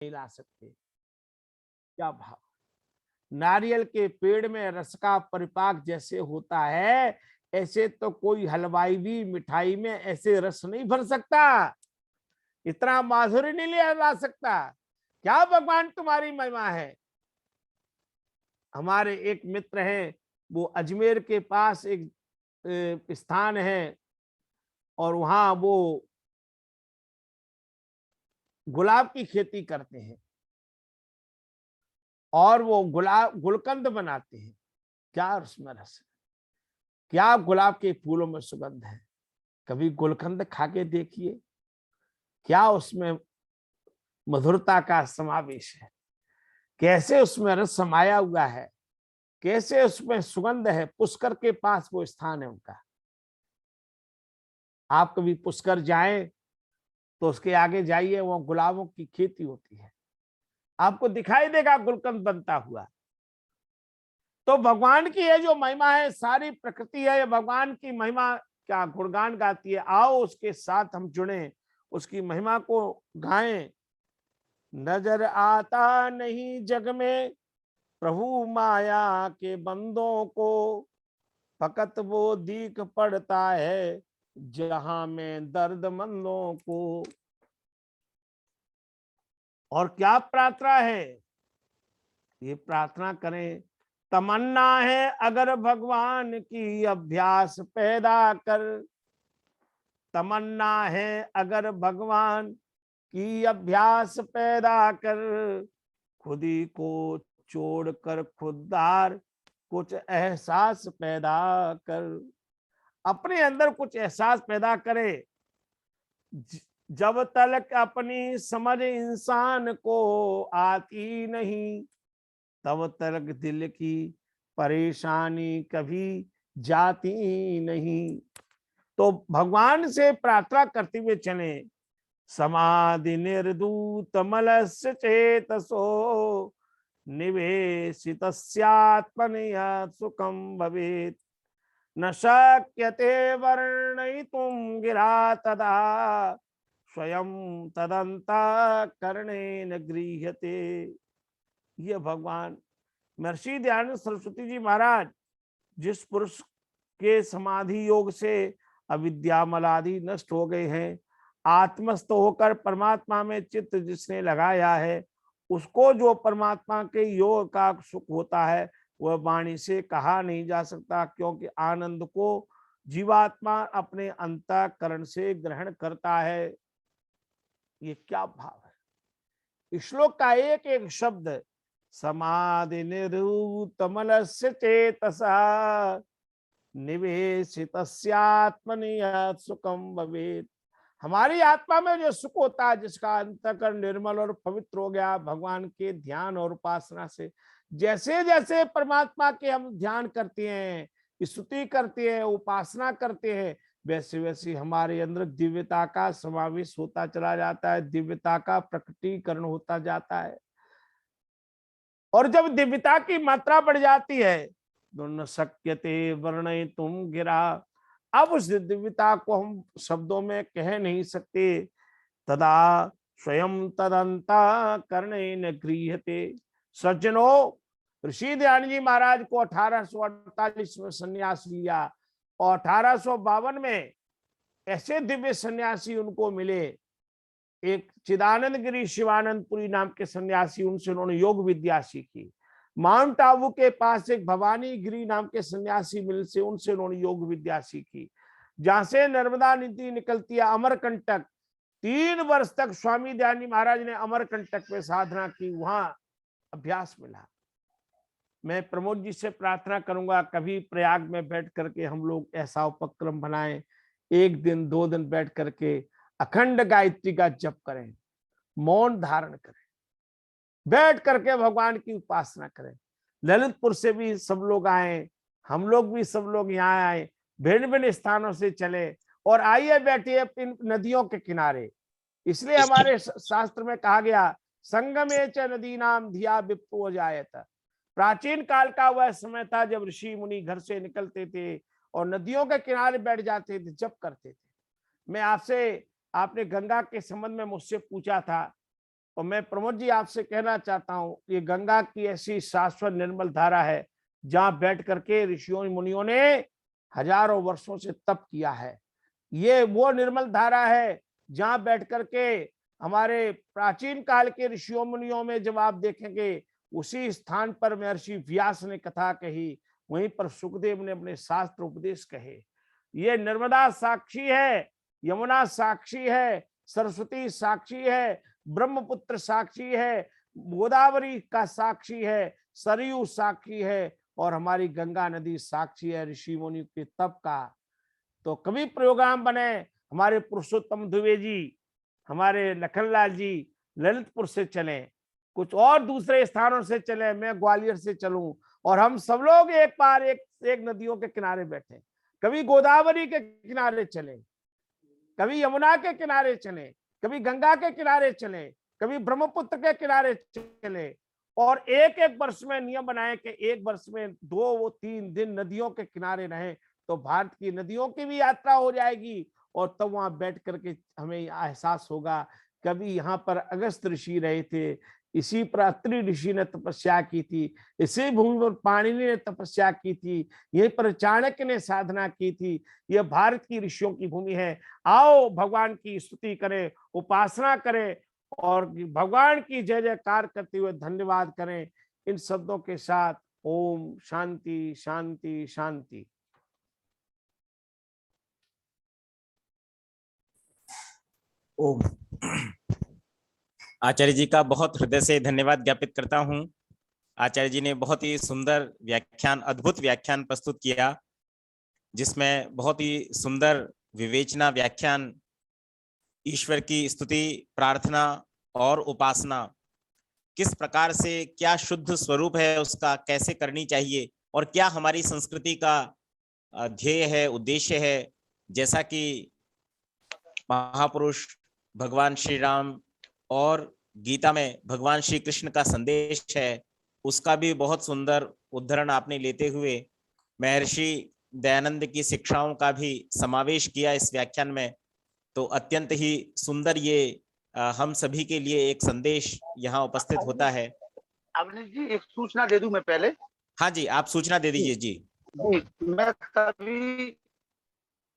नहीं ला सकते। क्या भाव। नारियल के पेड़ में रस का परिपाक जैसे होता है, ऐसे तो कोई हलवाई भी मिठाई में ऐसे रस नहीं भर सकता, इतना माधुर्य नहीं ले ला सकता। क्या भगवान तुम्हारी महिमा है। हमारे एक मित्र हैं, वो अजमेर के पास एक स्थान है, और वहां वो गुलाब की खेती करते हैं, और वो गुलाब गुलकंद बनाते हैं। क्या उसमें रस है, क्या गुलाब के फूलों में सुगंध है। कभी गुलकंद खा के देखिए, क्या उसमें मधुरता का समावेश है, कैसे उसमें रस समाया हुआ है, कैसे उसमें सुगंध है। पुष्कर के पास वो स्थान है उनका। आप कभी पुष्कर जाएं तो उसके आगे जाइए, वो गुलाबों की खेती होती है, आपको दिखाई देगा गुलकंद बनता हुआ। तो भगवान की ये जो महिमा है, सारी प्रकृति है, ये भगवान की महिमा क्या गुणगान गाती है। आओ उसके साथ हम जुड़े, उसकी महिमा को गाएं। नजर आता नहीं जग में प्रभु माया के बंदों को, फकत वो दीख पड़ता है जहां में दर्दमंदों को। और क्या प्रार्थना है, ये प्रार्थना करें। तमन्ना है अगर भगवान की अभ्यास पैदा कर, तमन्ना है अगर भगवान की अभ्यास पैदा कर, खुदी को छोड़कर खुददार कुछ एहसास पैदा कर। अपने अंदर कुछ एहसास पैदा करे। जब तक अपनी समझ इंसान को आती नहीं, तब तक दिल की परेशानी कभी जाती नहीं। तो भगवान से प्रार्थना करते हुए चले। समाधि निर्दूत मलस्य चेतसो, निवेशितस्यात्मनया सुखम भवेत्। न शक्यते वर्णयितुं गिरा तदा, स्वयं तदंतःकरणेन गृह्यते। ये भगवान महर्षि दयानंद सरस्वती जी महाराज, जिस पुरुष के समाधि योग से अविद्या मलादि नष्ट हो गए हैं, आत्मस्थ होकर परमात्मा में चित्त जिसने लगाया है, उसको जो परमात्मा के योग का सुख होता है, वह वाणी से कहा नहीं जा सकता। क्योंकि आनंद को जीवात्मा अपने अंतःकरण से ग्रहण करता है। ये क्या भाव है। इस श्लोक का एक एक शब्द, समाधि निरूतमलस्य चेतसा, निवेशितस्यात्मनि सुखम भवेत्। हमारी आत्मा में जो सुख होता है, जिसका अंतःकरण निर्मल और पवित्र हो गया भगवान के ध्यान और उपासना से, जैसे जैसे परमात्मा के हम ध्यान करते हैं, स्तुति करते हैं, उपासना करते हैं, वैसे वैसे हमारे अंदर दिव्यता का समावेश होता चला जाता है, दिव्यता का प्रकटीकरण होता जाता है। और जब दिव्यता की मात्रा बढ़ जाती है, तो न शक्यते वर्णयितुं गिरा। अब उस दिव्यता को हम शब्दों में कह नहीं सकते। तदा स्वयं तदंतःकरणेन गृह्यते। सज्जनों, ऋषि दयानंद जी महाराज को 1848 में संन्यास लिया, और 1852 में ऐसे दिव्य सन्यासी उनको मिले। एक चिदानंद गिरी शिवानंदपुरी नाम के सन्यासी, उनसे उन्होंने योग विद्या सीखी। माउंट आबू के पास एक भवानी गिरी नाम के सन्यासी मिल से, उनसे उन्होंने योग विद्या सीखी। जहां से नर्मदा नदी निकलती है, अमरकंटक, 3 वर्ष तक स्वामी दयानंद महाराज ने अमरकंटक में साधना की, वहां अभ्यास मिला। मैं प्रमोद जी से प्रार्थना करूंगा, कभी प्रयाग में बैठ करके हम लोग ऐसा उपक्रम बनाएं, 1 दिन 2 दिन बैठ करके अखंड गायत्री का जप करें, मौन धारण करें, बैठ करके भगवान की उपासना करें। ललितपुर से भी सब लोग आए, हम लोग भी सब लोग यहाँ आए, भिन्न भिन्न स्थानों से चले, और आइए बैठिए इन नदियों के किनारे। इसलिए हमारे शास्त्र में कहा गया, संगमे च नदी नाम धिया विप्रो जायत। प्राचीन काल का वह समय था जब ऋषि मुनि घर से निकलते थे और नदियों के किनारे बैठ जाते थे, जप करते थे। मैं आपसे, आपने गंगा के संबंध में मुझसे पूछा था, और मैं प्रमोद जी आपसे कहना चाहता हूँ, ये गंगा की ऐसी शाश्वत निर्मल धारा है जहां बैठ करके ऋषियों मुनियों ने हजारों वर्षों से तप किया है। ये वो निर्मल धारा है जहां बैठ करके हमारे प्राचीन काल के ऋषियों मुनियों में जब आप देखेंगे, उसी स्थान पर महर्षि व्यास ने कथा कही, वहीं पर सुखदेव ने अपने शास्त्र उपदेश कहे। ये नर्मदा साक्षी है, यमुना साक्षी है, सरस्वती साक्षी है, ब्रह्मपुत्र साक्षी है, गोदावरी का साक्षी है, सरयू साक्षी है, और हमारी गंगा नदी साक्षी है ऋषि मुनि के तप का। तो कभी प्रोग्राम बने, हमारे पुरुषोत्तम दुबे जी, हमारे लखनलाल जी ललितपुर से चलें, कुछ और दूसरे स्थानों से चलें, मैं ग्वालियर से चलूं, और हम सब लोग एक बार एक नदियों के किनारे बैठे, कभी गोदावरी के किनारे चले, कभी यमुना के किनारे चले, कभी गंगा के किनारे चले, कभी ब्रह्मपुत्र के किनारे चले, और एक एक वर्ष में नियम बनाए कि एक वर्ष में 2-3 दिन नदियों के किनारे रहें, तो भारत की नदियों की भी यात्रा हो जाएगी। और तब वहां बैठ करके हमें एहसास होगा, कभी यहाँ पर अगस्त ऋषि रहे थे, इसी पर अत्रि ऋषि ने तपस्या की थी, इसी भूमि पर पाणिनि ने तपस्या की थी, यहीं पर चाणक्य ने साधना की थी। यह भारत की ऋषियों की भूमि है। आओ भगवान की स्तुति करें, उपासना करें, और भगवान की जय जयकार करते हुए धन्यवाद करें। इन शब्दों के साथ ओम शांति शांति शांति। ओम। आचार्य जी का बहुत हृदय से धन्यवाद ज्ञापित करता हूं। आचार्य जी ने बहुत ही सुंदर व्याख्यान, अद्भुत व्याख्यान प्रस्तुत किया, जिसमें बहुत ही सुंदर विवेचना व्याख्यान, ईश्वर की स्तुति, प्रार्थना और उपासना किस प्रकार से, क्या शुद्ध स्वरूप है उसका, कैसे करनी चाहिए, और क्या हमारी संस्कृति का ध्येय है, उद्देश्य है। जैसा कि महापुरुष भगवान श्री राम और गीता में भगवान श्री कृष्ण का संदेश है, उसका भी बहुत सुंदर उद्धरण आपने लेते हुए महर्षि दयानंद की शिक्षाओं का भी समावेश किया इस व्याख्यान में। तो अत्यंत ही सुंदर ये हम सभी के लिए एक संदेश यहाँ उपस्थित होता है। अवनीश जी, एक सूचना दे दूं मैं पहले? हाँ जी, आप सूचना दे दीजिए जी। मैं सभी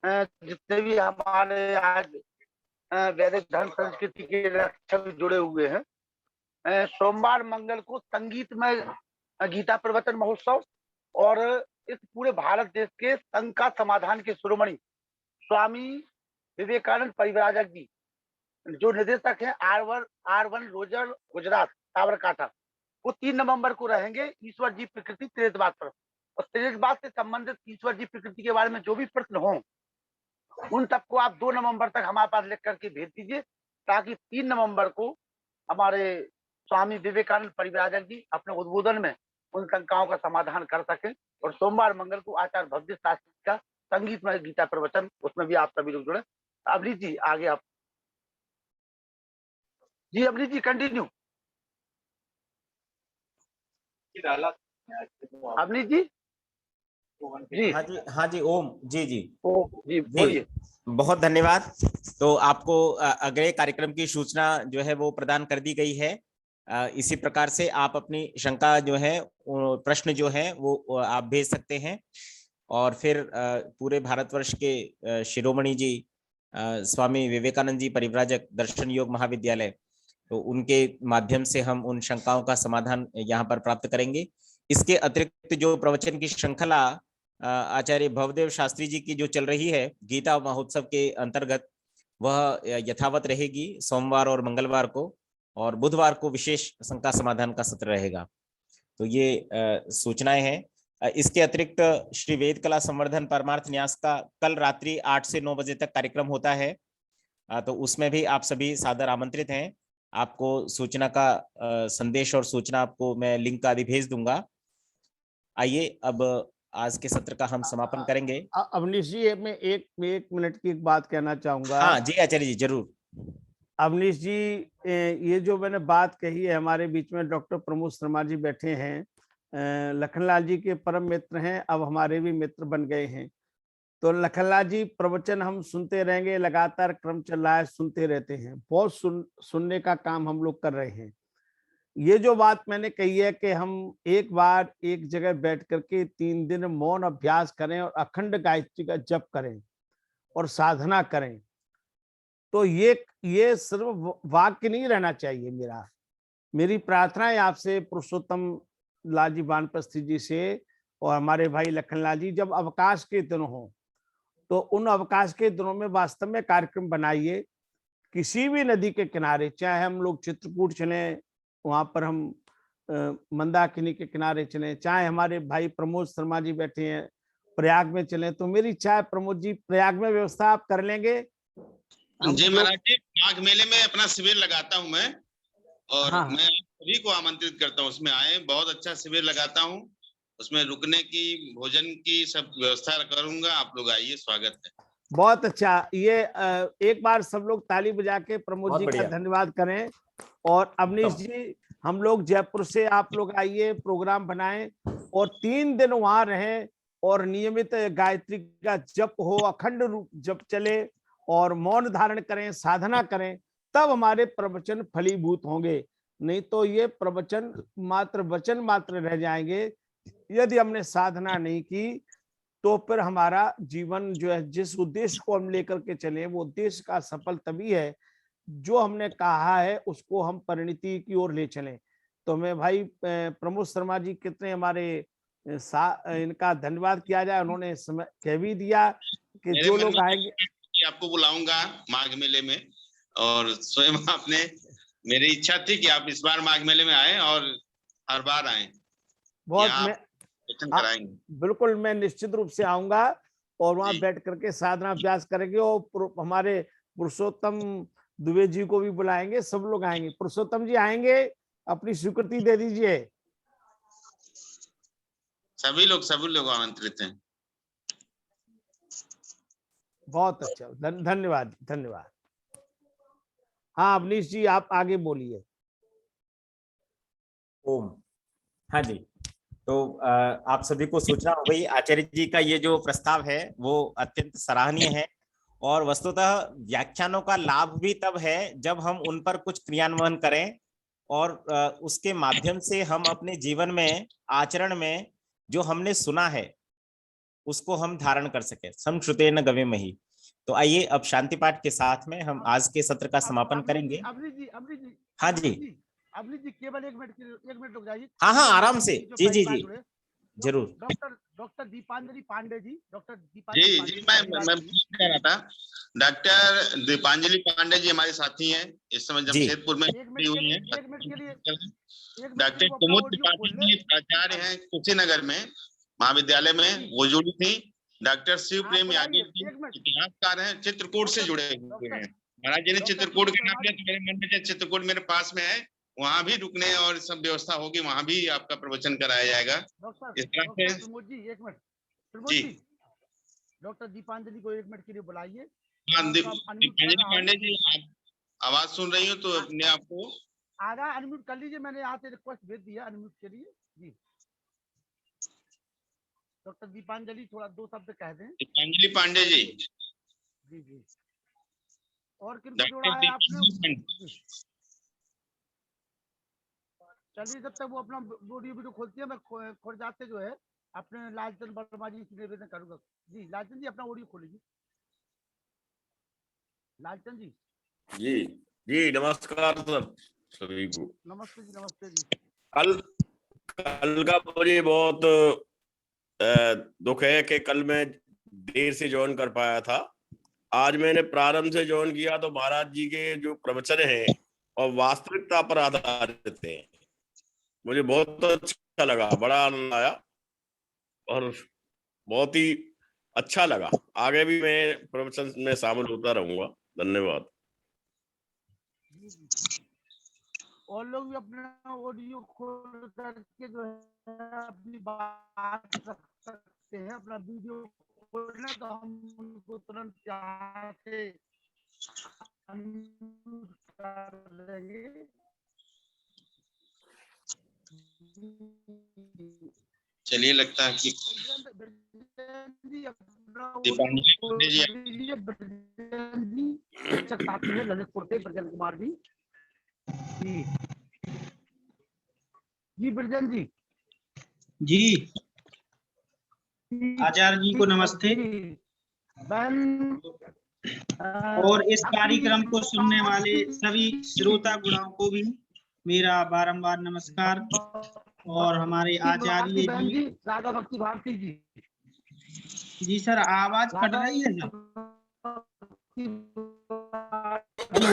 जितने भी हमारे आज वैदिक धर्म संस्कृति के रक्षक जुड़े हुए हैं, सोमवार मंगल को संगीतमय गीता प्रवचन महोत्सव और इस पूरे भारत देश के संघ का समाधान के शिरोमणि स्वामी विवेकानंद परिव्राजक जी, जो निदेशक हैं R1 रोजर गुजरात साबरकांठा, वो 3 नवंबर को रहेंगे ईश्वर जी प्रकृति त्रिजबात पर। और त्रिजबात से संबंधित ईश्वर जी प्रकृति के बारे में जो भी प्रश्न हों, उन सबको आप 2 नवंबर तक हमारे पास लिख करके भेज दीजिए, ताकि 3 नवंबर को हमारे स्वामी विवेकानंद परिव्राजक जी अपने उद्बोधन में उन शंकाओं का समाधान कर सकें। और सोमवार मंगल को आचार्य भव्य शास्त्री का संगीतमय गीता प्रवचन, उसमें भी आप सभी लोग जुड़े। अवनीश जी आगे आप। जी अवनीश जी कंटिन्यू। अवनीश जी जी। हाँ जी ओम जी जी जी बोलिए। बहुत धन्यवाद। तो आपको अगले कार्यक्रम की सूचना जो है वो प्रदान कर दी गई है। इसी प्रकार से आप अपनी शंका जो है, प्रश्न जो है वो आप भेज सकते हैं, और फिर पूरे भारतवर्ष के शिरोमणि जी स्वामी विवेकानंद जी परिव्राजक दर्शन योग महाविद्यालय, तो उनके माध्यम से हम उन शंकाओं का समाधान यहाँ पर प्राप्त करेंगे। इसके अतिरिक्त जो प्रवचन की श्रृंखला आचार्य भवदेव शास्त्री जी की जो चल रही है गीता महोत्सव के अंतर्गत, वह यथावत रहेगी सोमवार और मंगलवार को, और बुधवार को विशेष शंका समाधान का सत्र रहेगा। तो ये सूचनाएं हैं। इसके अतिरिक्त श्री वेद कला संवर्धन परमार्थ न्यास का कल रात्रि 8 से 9 बजे तक कार्यक्रम होता है, तो उसमें भी आप सभी सादर आमंत्रित हैं। आपको सूचना का संदेश और सूचना आपको मैं लिंक आदि भेज दूंगा। आइए अब आज के सत्र का हम समापन करेंगे। अवनीश जी, मैं एक मिनट की एक बात कहना चाहूंगा। हाँ जी आचार्य जी जरूर। अवनीश जी, ये जो मैंने बात कही है, हमारे बीच में डॉक्टर प्रमोद शर्मा जी बैठे हैं, लखनलाल जी के परम मित्र हैं, अब हमारे भी मित्र बन गए हैं। तो लखनलाल जी प्रवचन हम सुनते रहेंगे, लगातार क्रम चल रहा है, सुनते रहते हैं, बहुत सुनने का काम हम लोग कर रहे हैं। ये जो बात मैंने कही है कि हम एक बार एक जगह बैठ करके 3 दिन मौन अभ्यास करें और अखंड गायत्री का जप करें और साधना करें, तो ये सिर्फ वाक्य नहीं रहना चाहिए। मेरी प्रार्थना है आपसे, पुरुषोत्तम लाल जी वानप्रस्थी जी से और हमारे भाई लखनलाल जी, जब अवकाश के दिन हो तो उन अवकाश के दिनों में वास्तव में कार्यक्रम बनाइए। किसी भी नदी के किनारे, चाहे हम लोग चित्रकूट चलें, वहां पर हम मंदाकिनी के किनारे चलें, चाहे हमारे भाई प्रमोद शर्मा जी बैठे हैं प्रयाग में चलें, तो मेरी इच्छा है प्रमोद जी प्रयाग में व्यवस्था आप कर लेंगे। जी महाराज जी, माघ मेले में अपना शिविर लगाता हूं मैं, और हाँ, मैं सभी को आमंत्रित करता हूं उसमें आए। बहुत अच्छा शिविर लगाता हूं, उसमें रुकने की, भोजन की सब व्यवस्था करूंगा। आप लोग आइए, स्वागत है। बहुत अच्छा। ये एक बार सब लोग ताली बजा के प्रमोद बहुत जी का बढ़िया। धन्यवाद करें। और अवनीश जी, हम लोग जयपुर से आप लोग आइए, प्रोग्राम बनाएं और 3 दिन वहां रहें और नियमित गायत्री का जप हो, अखंड रूप जप चले और मौन धारण करें, साधना करें, तब हमारे प्रवचन फलीभूत होंगे। नहीं तो ये प्रवचन मात्र वचन मात्र रह जाएंगे यदि हमने साधना नहीं की। तो फिर हमारा जीवन जो है, जिस उद्देश्य को हम लेकर के चले, वो उद्देश्य का सफल तभी है जो हमने कहा है उसको हम परिणति की ओर ले चलें। तो मैं भाई प्रमोद शर्मा जी, कितने हमारे इनका धन्यवाद किया जाए, उन्होंने समय कह भी दिया कि मेरे जो मन लोग में आएंगे कि आपको बुलाऊंगा माघ मेले में, और स्वयं आपने, मेरी इच्छा थी कि आप इस बार माघ मेले में आए और हर बार आए, बहुत यहाँ मैं दर्शन हाँ, कराएंगे। बिल्कुल मैं निश्चित रूप से आऊंगा और वहां जी बैठ करके साधना अभ्यास करेंगे और हमारे पुरुषोत्तम दुबे जी को भी बुलाएंगे, सब लोग आएंगे। पुरुषोत्तम जी आएंगे, अपनी स्वीकृति दे दीजिए। सभी लोग आमंत्रित हैं। बहुत अच्छा, धन्यवाद धन्यवाद। हाँ अवनीश जी, आप आगे बोलिए। ओम। हाँ जी, तो आप सभी को सूचना हो गई, आचार्य जी का ये जो प्रस्ताव है वो अत्यंत सराहनीय है। और वस्तुतः व्याख्यानों का लाभ भी तब है जब हम उन पर कुछ क्रियान्वयन करें और उसके माध्यम से हम अपने जीवन में, आचरण में जो हमने सुना है उसको हम धारण कर सके। संश्रुतेन गवेमहि। तो आइए अब शांति पाठ के साथ में हम आज के सत्र का समापन करेंगे। हाँ जी, अवनीश जी केवल 1 मिनट रुक जाइए। हाँ हाँ, आराम से। जो जी पहली जी बार जी, जुड़े, जरूर। डॉक्टर दीपांजलि पांडे जी, जी मैं कह रहा था, डॉक्टर दीपांजलि पांडे जी हमारे साथी हैं, इस समय जी जमशेदपुर में एक मिनट हुई के लिए, हैं। एक मिनट के लिए, एक मिनट के डॉक्टर लिए वो अपना कुमुद ऑडियो खोल त्रिपाठी ले। जी प्राचार्य हैं कुशीनगर में महाविद्यालय में, वो जुड़ी थी। डॉक्टर शिव आप प्रेम बुलाइए, यादव जी एक मिनट। इतिहासकार हैं, चित्रकूट से जुड़े हुए डॉक्टर हैं। महाराज जी ने डॉक्टर चित्रकूट कुमुद का नाम लिया तो मेरे मन में, चित्रकूट मेरे पास में है, वहां भी रुकने और सब व्यवस्था होगी, वहां भी आपका प्रवचन कराया जाएगा। इस तरह से प्रमोद जी, एक मिनट। प्रमोद जी। जी, डॉक्टर दीपांजलि को 1 मिनट के लिए बुलाइए। हाँ, मैं उनको अनम्यूट कर दीपांजलि रहा हूँ। पांडे जी, आप आवाज सुन रही हो तो अपने आप को आगा अनम्यूट कर लीजिए, मैंने यहाँ से रिक्वेस्ट भेज दिया अनम्यूट के लिए जी। डॉक्टर दीपांजलि थोड़ा 2 शब्द कह दें। दीपांजलि पांडे जी। जी जी। और किनको जोड़ा डॉक्टर है आपने? दीपांजलि पांडे। चलिए, जब तक वो अपना वीडियो खोलती है, मैं खोल जाते जो है अपने लालचंद वर्मा जी से निवेदन करूंगा। जी लालचंद जी, अपना ऑडियो खोलिए। लालचंद जी। जी जी, नमस्कार सर सभी को। नमस्ते जी, नमस्ते जी। कल कल का मुझे बहुत दुख है कि कल मैं देर से ज्वाइन कर पाया था। आज मैंने प्रारंभ से ज्वाइन किया तो महाराज जी के जो प्रवचन हैं और वास्तविकता पर आधारित हैं, मुझे बहुत अच्छा लगा, बड़ा आनंद आया और बहुत ही अच्छा लगा। आगे भी मैं प्रवचन में शामिल होता रहूंगा। धन्यवाद। और लोग भी अपना ऑडियो खोल करके जो है अपनी बात रख सकते हैं। अपना वीडियो खोलना तो हम उनको तुरंत यहाँ से अनम्यूट कर देंगे। चलिए, लगता है कि दीपांजलि पांडे जी ललितपुर से ब्रजेंद्र कुमार जी जी ब्रजेंद्र जी जी आचार्य जी को नमस्ते। और इस कार्यक्रम को सुनने वाले सभी श्रोता गुणाओं को भी मेरा बारंबार नमस्कार। और हमारे आचार्य जी राधा भक्ति भारती जी सर, आवाज कट रही है सर। हेलो,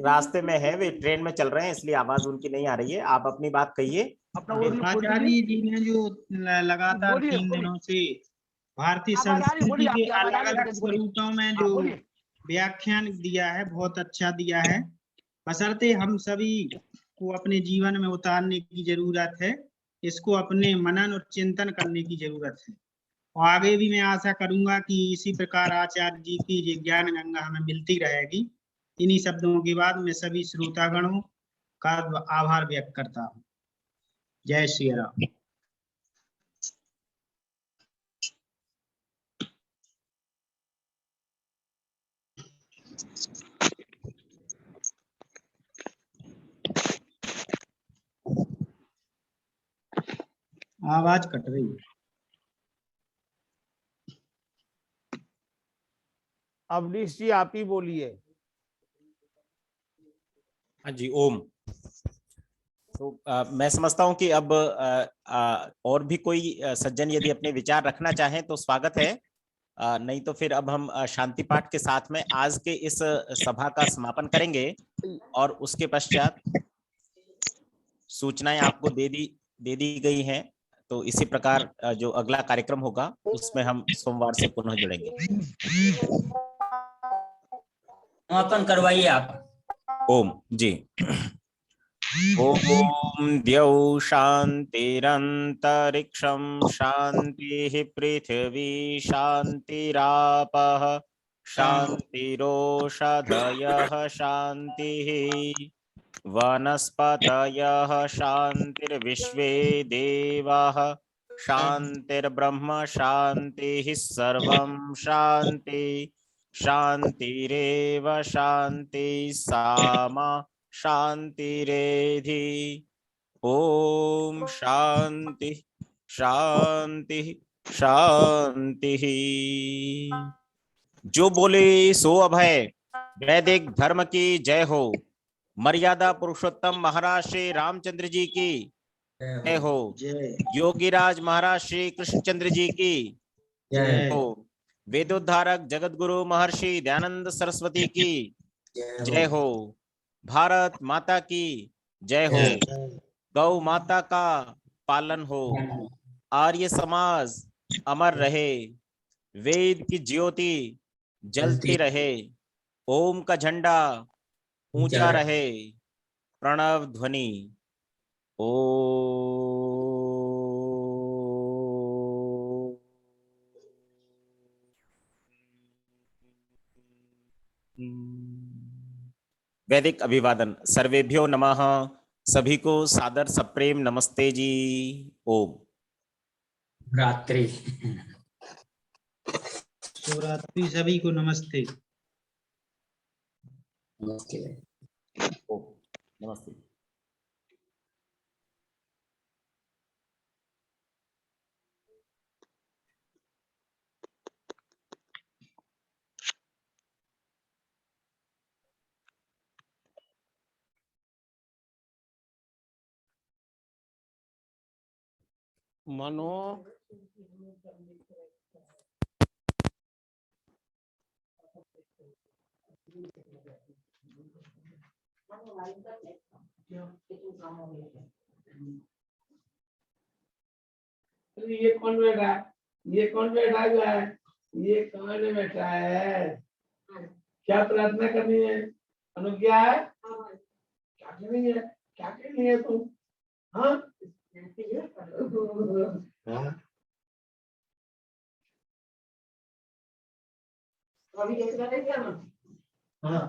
रास्ते में है, वे ट्रेन में चल रहे हैं, इसलिए आवाज उनकी नहीं आ रही है। आप अपनी बात कहिए। आचार्य जी ने जो लगातार 3 दिनों से भारतीय संस्कृति के अलग अलग स्वरूपों में जो व्याख्यान दिया है, बहुत अच्छा दिया है। बशर्ते हम सभी को अपने जीवन में उतारने की जरूरत है, इसको अपने मनन और चिंतन करने की जरूरत है। और आगे भी मैं आशा करूंगा कि इसी प्रकार आचार्य जी की ज्ञान गंगा हमें मिलती रहेगी। इन्हीं शब्दों के बाद मैं सभी श्रोतागणों का आभार व्यक्त करता हूँ। जय श्री राम। आवाज कट रही है। अवनीश जी आप ही बोलिए। हाँ जी, ओम। तो मैं समझता हूं कि अब और भी कोई सज्जन यदि अपने विचार रखना चाहें तो स्वागत है। नहीं तो फिर अब हम शांति पाठ के साथ में आज के इस सभा का समापन करेंगे और उसके पश्चात सूचनाएं आपको दे दी गई हैं। तो इसी प्रकार जो अगला कार्यक्रम होगा उसमें हम सोमवार से पुनः जुड़ेंगे। समापन करवाइए आप। ओम जी। ओम द्यौ शांतिरंतरिक्षं शांतिः पृथिवी शांतिरापः शांतिरोषधयः शांतिः वनस्पतयः शांतिर्विश्वे देवाः शांतिर्ब्रह्म शांतिः सर्वं शांति शांतिरेव शांति सामा शांतिरेधि। ओम शांति शांति शांति। जो बोले सो अभय। वैदिक धर्म की जय हो। मर्यादा पुरुषोत्तम महाराज श्री रामचंद्र जी की जय हो। योगीराज महाराज श्री कृष्णचंद्र जी की जय हो। वेदोद्धारक जगत गुरु महर्षि दयानंद सरस्वती की जय हो। भारत माता की जय हो। गौ माता का पालन हो। आर्य समाज अमर रहे। वेद की ज्योति जलती रहे। ओम का झंडा ऊंचा रहे। प्रणव ध्वनि ओ। वैदिक अभिवादन। सर्वेभ्यो नमः। सभी को सादर सप्रेम नमस्ते जी। ओम। रात्रि शिवरात्रि सभी को नमस्ते। नमस्ते। ओम नमस्ते। मनो ये कौन बैठा है? ये कौन बैठा हुआ है? ये कौन बैठा है? क्या प्रार्थना करनी है? अनुज्ञा है? क्या करनी है? क्या करनी है तुम? हाँ अभी कैसे बैठे क्या ना? हाँ